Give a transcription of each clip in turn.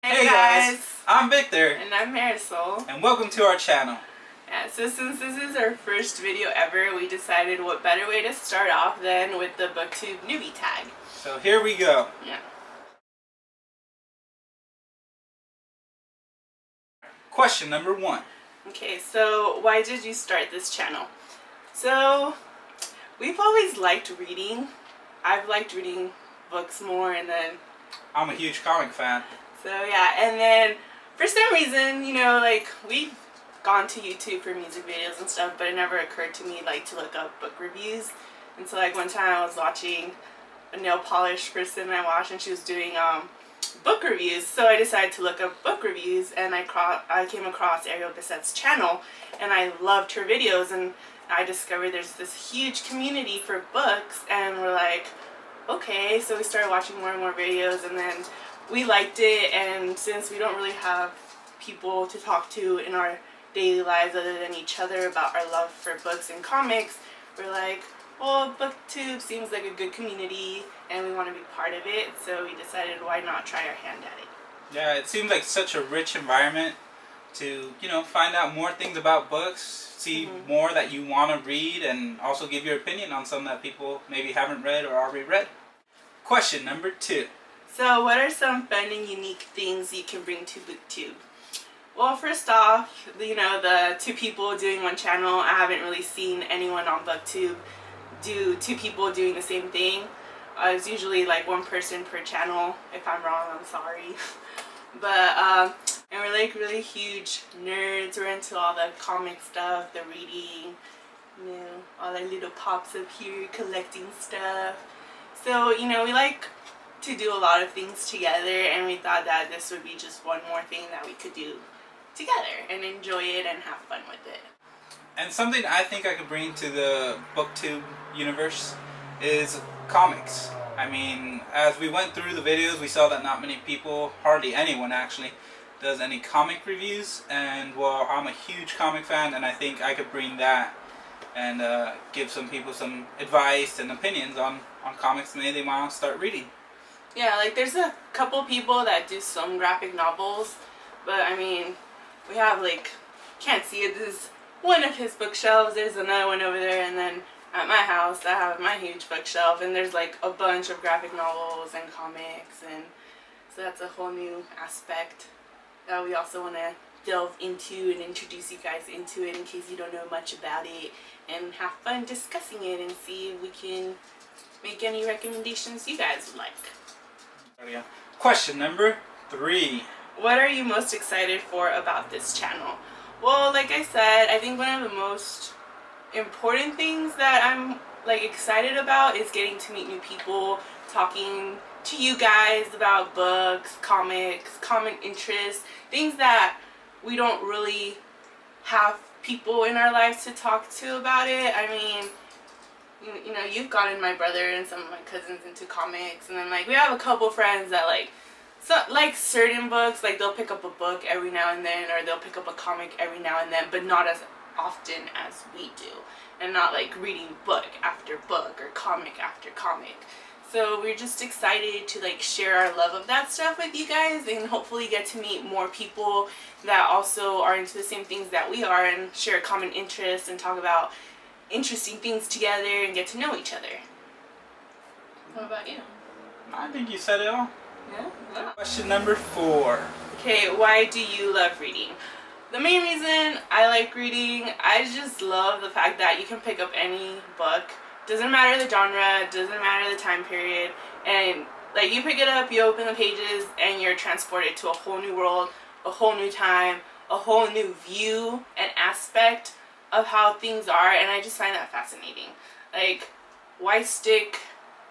Hey guys, I'm Victor. And I'm Marisol. And welcome to our channel. Yeah, so since this is our first video ever, we decided what better way to start off than with the Booktube Newbie Tag. So here we go. Yeah. Question number 1. Okay, so why did you start this channel? So, we've always liked reading. I've liked reading books more, and then... I'm a huge comic fan. So yeah, and then for some reason, you know, like we've gone to YouTube for music videos and stuff, but it never occurred to me like to look up book reviews. And so like one time I was watching a nail polish person I watched, and she was doing book reviews. So I decided to look up book reviews, and I came across Ariel Bissette's channel, and I loved her videos, and I discovered there's this huge community for books, and we're like, okay, so we started watching more and more videos, and then we liked it. And since we don't really have people to talk to in our daily lives other than each other about our love for books and comics, we're like, well, Booktube seems like a good community and we want to be part of it, so we decided why not try our hand at it. Yeah, it seems like such a rich environment to, you know, find out more things about books, see more that you want to read, and also give your opinion on some that people maybe haven't read or already read. Question number 2. So what are some fun and unique things you can bring to Booktube? Well, first off, you know, the 2 people doing one channel. I haven't really seen anyone on Booktube do 2 people doing the same thing. It's usually like 1 person per channel. If I'm wrong, I'm sorry. But and we're like really huge nerds. We're into all the comic stuff, the reading, you know, all our little pops up here collecting stuff. So, you know, we like to do a lot of things together, and we thought that this would be just one more thing that we could do together and enjoy it and have fun with it. And something I think I could bring to the Booktube universe is comics. I mean, as we went through the videos, we saw that not many people, hardly anyone actually, does any comic reviews. And well, I'm a huge comic fan, and I think I could bring that and give some people some advice and opinions on comics maybe they want to start reading. Yeah, like there's a couple people that do some graphic novels, but I mean, we have like, can't see it, this is one of his bookshelves, there's another one over there, and then at my house I have my huge bookshelf, and there's like a bunch of graphic novels and comics, and so that's a whole new aspect that we also want to delve into and introduce you guys into it in case you don't know much about it, and have fun discussing it and see if we can make any recommendations you guys would like. Question number 3. What are you most excited for about this channel? Well, like I said, I think one of the most important things that I'm like excited about is getting to meet new people, talking to you guys about books, comics, common interests, things that we don't really have people in our lives to talk to about it. I mean, you know, you've gotten my brother and some of my cousins into comics, and then like we have a couple friends that like certain books, like they'll pick up a book every now and then, or they'll pick up a comic every now and then, but not as often as we do, and not like reading book after book or comic after comic. So we're just excited to like share our love of that stuff with you guys, and hopefully get to meet more people that also are into the same things that we are and share common interests and talk about interesting things together and get to know each other. What about you? I think you said it all. Yeah? Question number 4. Okay, why do you love reading? The main reason I like reading, I just love the fact that you can pick up any book. Doesn't matter the genre, doesn't matter the time period, and like you pick it up, you open the pages, and you're transported to a whole new world, a whole new time, a whole new view and aspect of how things are, and I just find that fascinating. Like, why stick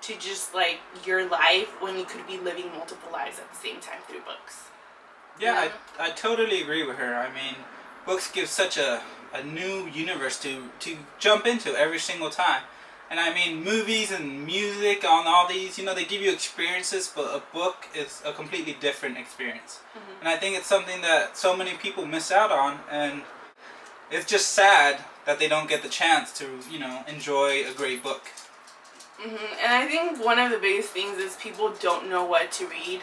to just like your life when you could be living multiple lives at the same time through books? Yeah, I totally agree with her. I mean, books give such a new universe to jump into every single time. And I mean, movies and music on all these, you know, they give you experiences, but a book is a completely different experience. And I think it's something that so many people miss out on, and it's just sad that they don't get the chance to, you know, enjoy a great book. And I think one of the biggest things is people don't know what to read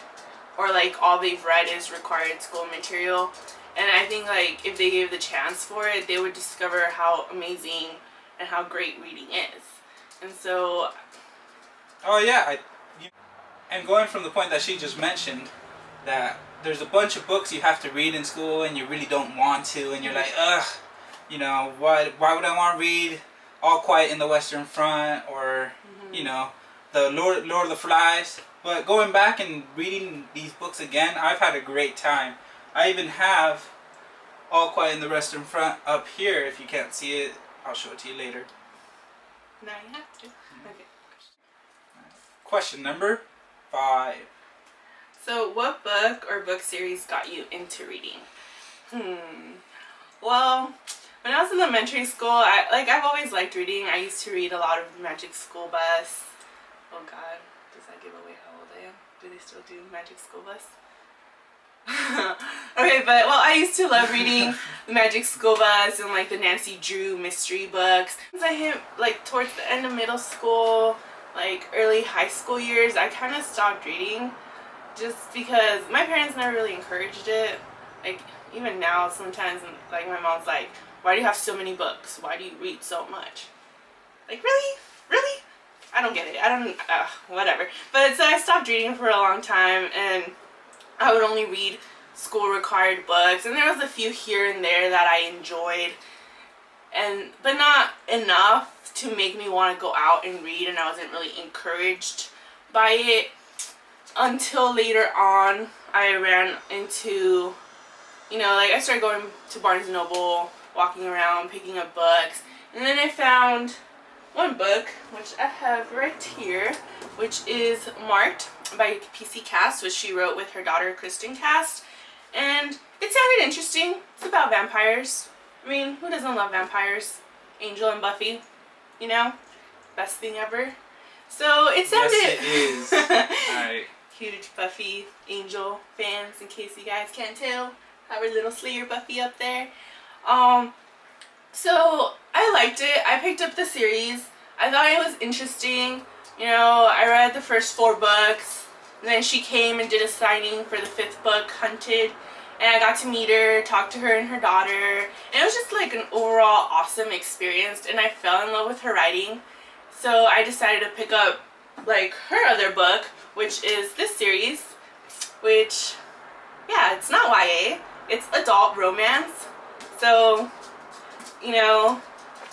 or like all they've read is required school material. And I think like if they gave the chance for it, they would discover how amazing and how great reading is. And so, oh yeah, and going from the point that she just mentioned, that there's a bunch of books you have to read in school and you really don't want to, and you're like, ugh, you know, why would I want to read All Quiet in the Western Front, or you know, the Lord of the Flies? But going back and reading these books again, I've had a great time. I even have All Quiet in the Western Front up here. If you can't see it, I'll show it to you later. now you have to. Okay. Question number 5. So what book or book series got you into reading? Well, when I was in elementary school, I've always liked reading. I used to read a lot of Magic School Bus. Oh God, does that give away how old I am? Do they still do Magic School Bus? Okay, but well, I used to love reading the Magic School Bus and like the Nancy Drew mystery books. As I hit like towards the end of middle school, like early high school years, I kind of stopped reading just because my parents never really encouraged it. Like even now, sometimes like my mom's like, "Why do you have so many books? Why do you read so much?" Like really? I don't get it. I don't, whatever. But so I stopped reading for a long time, and I would only read school required books, and there was a few here and there that I enjoyed, but not enough to make me want to go out and read, and I wasn't really encouraged by it until later on. I ran into, you know, like I started going to Barnes & Noble, walking around, picking up books, and then I found one book, which I have right here, which is Marked by PC Cast, which she wrote with her daughter Kristen Cast, and it sounded interesting. It's about vampires. I mean, who doesn't love vampires? Angel and Buffy, you know, best thing ever. So it sounded. Yes, it is. Alright. Huge Buffy Angel fans, in case you guys can't tell. Have our little Slayer Buffy up there. So I liked it. I picked up the series. I thought it was interesting. You know, I read the first 4 books, and then she came and did a signing for the 5th book, Hunted, and I got to meet her, talk to her and her daughter, and it was just like an overall awesome experience, and I fell in love with her writing. So I decided to pick up like her other book, which is this series, which, yeah, it's not YA, it's adult romance. So, you know,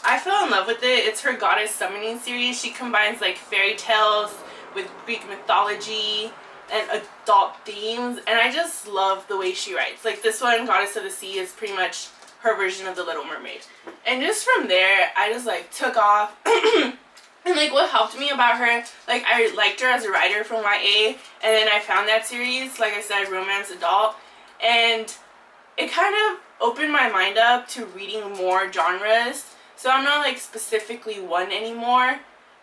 I fell in love with it. It's her Goddess Summoning series. She combines like fairy tales with Greek mythology and adult themes, and I just love the way she writes. Like this one, Goddess of the Sea, is pretty much her version of the Little Mermaid. And just from there, I just like took off. And like what helped me about her, like I liked her as a writer from YA, and then I found that series, like I said, romance adult, and it kind of opened my mind up to reading more genres. So I'm not like specifically one anymore,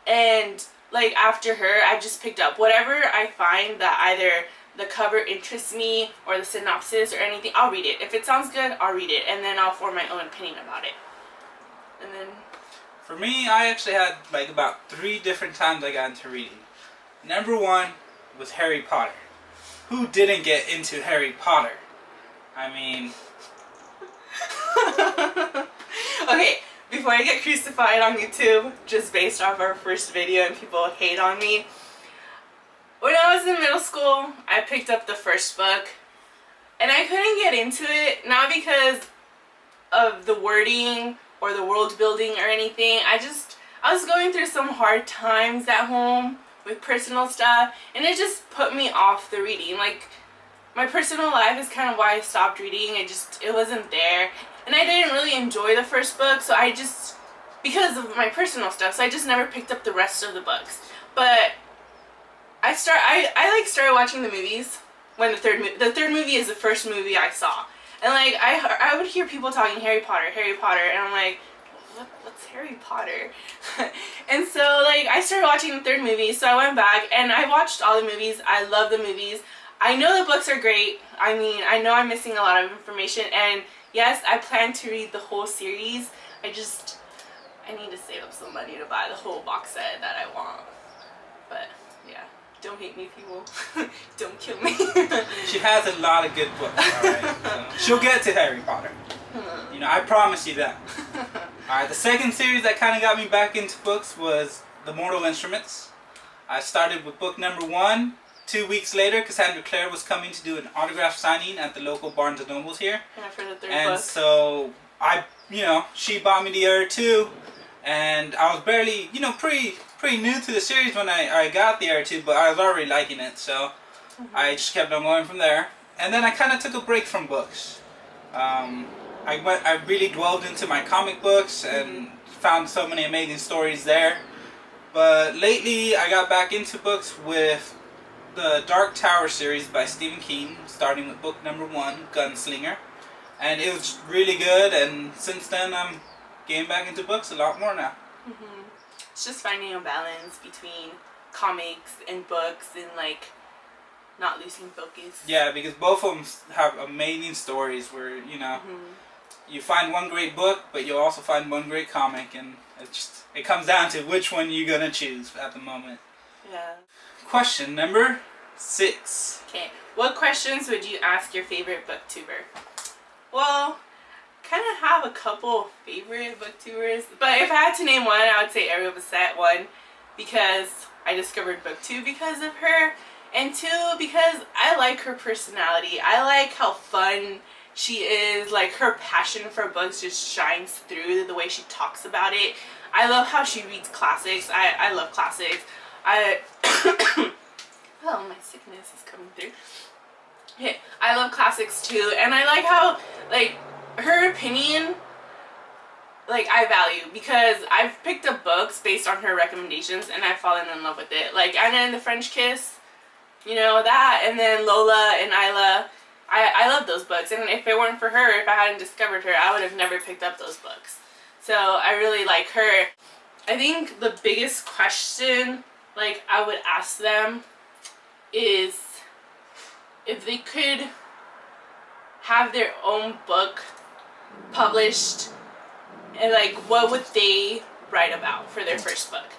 and like after her I just picked up whatever I find that either the cover interests me or the synopsis or anything. I'll read it. If it sounds good, I'll read it, and then I'll form my own opinion about it. And then for me, I actually had like about 3 different times I got into reading. Number 1 was Harry Potter. Who didn't get into Harry Potter? I mean... Okay, before I get crucified on YouTube, just based off our first video and people hate on me, when I was in middle school, I picked up the first book, and I couldn't get into it, not because of the wording or the world building or anything. I was going through some hard times at home with personal stuff, and it just put me off the reading. Like, my personal life is kind of why I stopped reading. It wasn't there, and I didn't really enjoy the first book, so because of my personal stuff, so I just never picked up the rest of the books. But I started watching the movies when the third movie is the first movie I saw. And like I would hear people talking Harry Potter, and I'm like, what's Harry Potter? And so like I started watching the third movie, so I went back and I watched all the movies. I love the movies. I know the books are great. I mean, I know I'm missing a lot of information, and yes, I plan to read the whole series. I need to save up some money to buy the whole box set that I want. But yeah, Don't hate me, people. Don't kill me. She has a lot of good books, alright? So she'll get to Harry Potter. You know, I promise you that. Alright, the second series that kind of got me back into books was The Mortal Instruments. I started with book number 1. 2 weeks later, Cassandra Clare was coming to do an autograph signing at the local Barnes & Nobles here. Yeah, for the third and book. So, she bought me the other 2. And I was barely, pretty new to the series when I got the other 2, but I was already liking it. So, I just kept on going from there. And then I kind of took a break from books. I really dwelled into my comic books and found so many amazing stories there. But lately I got back into books with the Dark Tower series by Stephen King, starting with book number 1, Gunslinger. And it was really good, and since then I'm getting back into books a lot more now. It's just finding a balance between comics and books and like not losing focus. Yeah, because both of them have amazing stories where, you find one great book, but you'll also find one great comic, and it comes down to which one you're gonna choose at the moment. Yeah. Question number 6. Okay. What questions would you ask your favorite booktuber? Well, kind of have a couple favorite booktubers, but if I had to name one, I would say Ariel Bissett. 1, because I discovered Booktube because of her, and 2, because I like her personality. I like how fun she is. Like, her passion for books just shines through the way she talks about it. I love how she reads classics. I love classics. Oh, my sickness is coming through. Okay, I love classics too, and I like how, like, her opinion, like, I value, because I've picked up books based on her recommendations and I've fallen in love with it. Like Anna and the French Kiss, that, and then Lola and Isla. I love those books, and if it weren't for her, if I hadn't discovered her, I would have never picked up those books. So I really like her. I think the biggest question, like, I would ask them is if they could have their own book published, and like, what would they write about for their first book?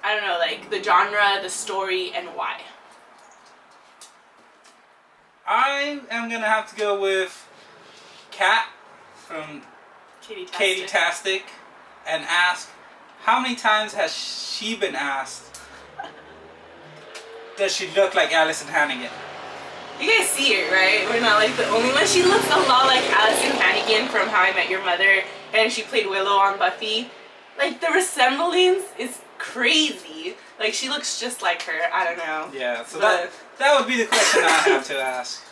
I don't know, like the genre, the story, and why. I am gonna have to go with Kat from Katie Tastic and ask, how many times has she been asked, does she look like Allison Hannigan? You guys see her, right? We're not like the only one. She looks a lot like Allison Hannigan from How I Met Your Mother, and she played Willow on Buffy. Like, the resemblance is crazy. Like, she looks just like her. I don't know. Yeah, so that would be the question I have to ask.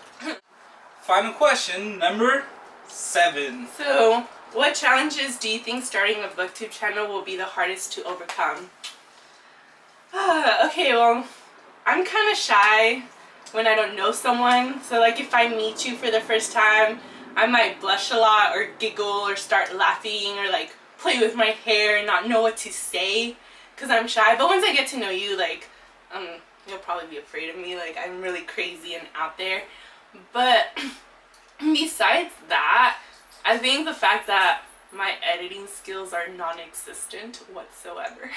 Final question, number 7. So, what challenges do you think starting a booktube channel will be the hardest to overcome? Okay, well, I'm kind of shy when I don't know someone. So, like, if I meet you for the first time, I might blush a lot or giggle or start laughing or, like, play with my hair and not know what to say because I'm shy. But once I get to know you, like, you'll probably be afraid of me. Like, I'm really crazy and out there. But besides that, I think the fact that my editing skills are non-existent whatsoever.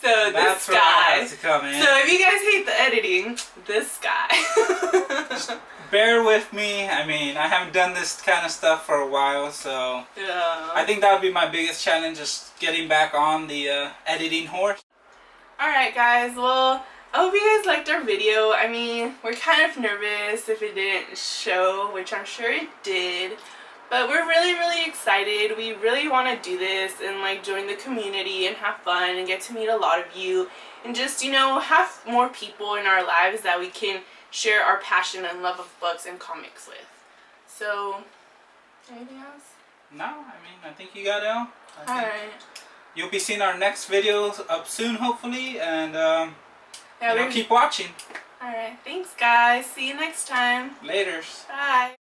So that's this guy. Has to come in. So if you guys hate the editing, this guy. Just bear with me. I mean, I haven't done this kind of stuff for a while, so Yeah. I think that would be my biggest challenge, just getting back on the editing horse. Alright guys, well, I hope you guys liked our video. I mean, we're kind of nervous if it didn't show, which I'm sure it did. But we're really excited. We really want to do this and, like, join the community and have fun and get to meet a lot of you. And just, have more people in our lives that we can share our passion and love of books and comics with. So, anything else? No, I mean, I think you got it all. Alright. You'll be seeing our next videos up soon, hopefully, and Yeah, keep watching. Alright, thanks guys. See you next time. Laters. Bye.